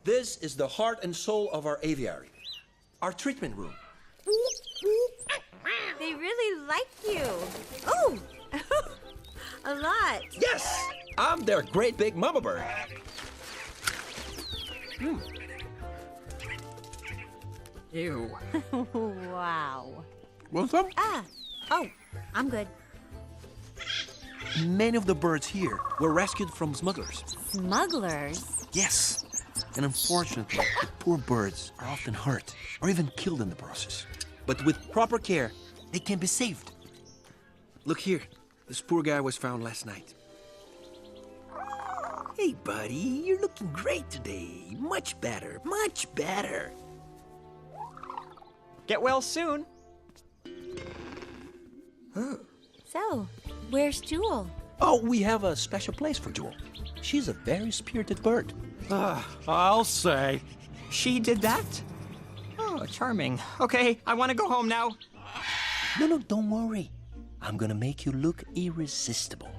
This is the heart and soul of our aviary, our treatment room. They really like you. Oh, a lot. Yes, I'm their great big mama bird. Ew. Wow. Want some? Oh, I'm good. Many of the birds here were rescued from smugglers. Smugglers? Yes, and unfortunately, the poor birds are often hurt or even killed in the process. But with proper care, they can be saved. Look here, this poor guy was found last night. Hey, buddy, you're looking great today. Much better, much better. Get well soon. So, where's Jewel? Oh, we have a special place for Jewel. She's a very spirited bird. I'll say. She did that? Oh, charming. Okay, I want to go home now. No, don't worry. I'm gonna make you look irresistible.